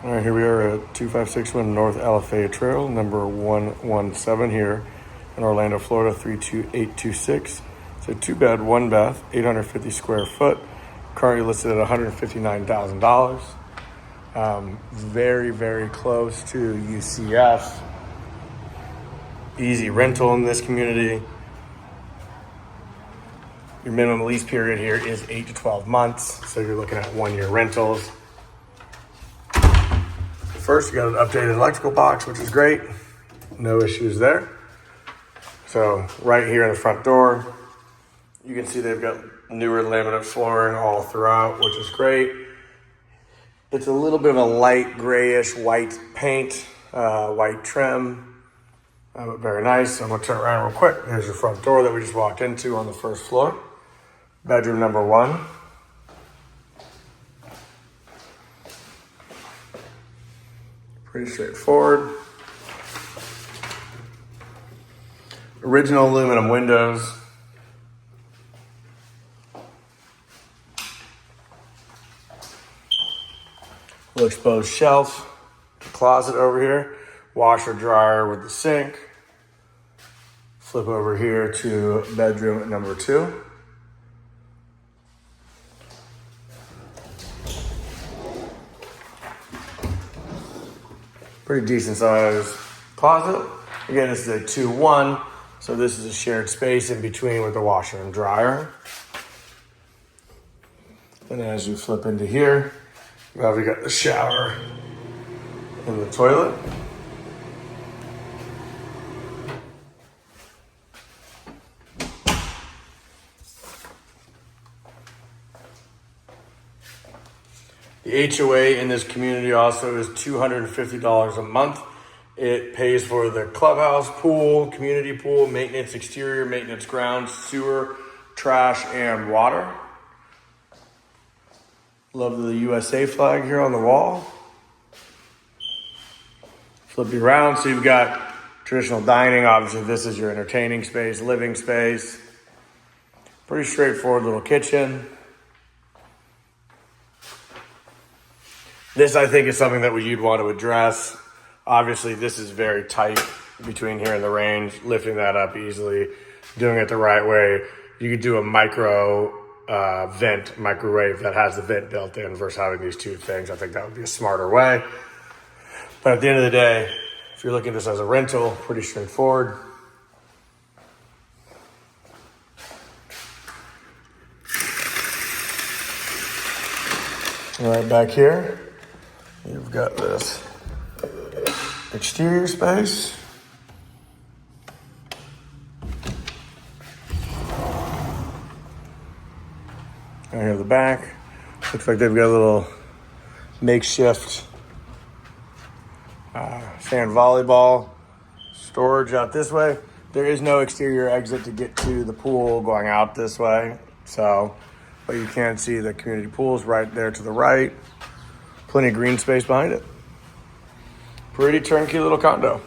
All right, here we are at 2561 North Alafaya Trail, number 117 here in Orlando, Florida, 32826. It's a 2-bed, 1-bath, 850 square foot, currently listed at $159,000. Very, very close to UCF. Easy rental in this community. Your minimum lease period here is 8 to 12 months, so you're looking at 1-year rentals. First, you got an updated electrical box, which is great. No issues there. So right here in the front door, you can see they've got newer laminate flooring all throughout, which is great. It's a little bit of a light grayish white paint, white trim, but very nice. I'm gonna turn around real quick. Here's your front door that we just walked into on the first floor. Bedroom number 1. Pretty straightforward. Original aluminum windows. Little exposed shelf. Closet over here. Washer dryer with the sink. Flip over here to bedroom number 2. Pretty decent sized closet. Again, this is a 2-1, so this is a shared space in between with the washer and dryer. And as you flip into here, you've obviously got the shower and the toilet. The HOA in this community also is $250 a month. It pays for the clubhouse, pool, community pool, maintenance exterior, maintenance grounds, sewer, trash, and water. Love the USA flag here on the wall. Flip you around, so you've got traditional dining. Obviously, this is your entertaining space, living space. Pretty straightforward little kitchen. This, I think, is something that you'd want to address. Obviously, this is very tight between here and the range. Lifting that up easily, doing it the right way. You could do a microwave that has the vent built in versus having these two things. I think that would be a smarter way. But at the end of the day, if you're looking at this as a rental, pretty straightforward. All right, back here. You've got this exterior space. Right here at the back. Looks like they've got a little makeshift sand volleyball storage out this way. There is no exterior exit to get to the pool going out this way. But you can see the community pool's right there to the right. Plenty of green space behind it. Pretty turnkey little condo.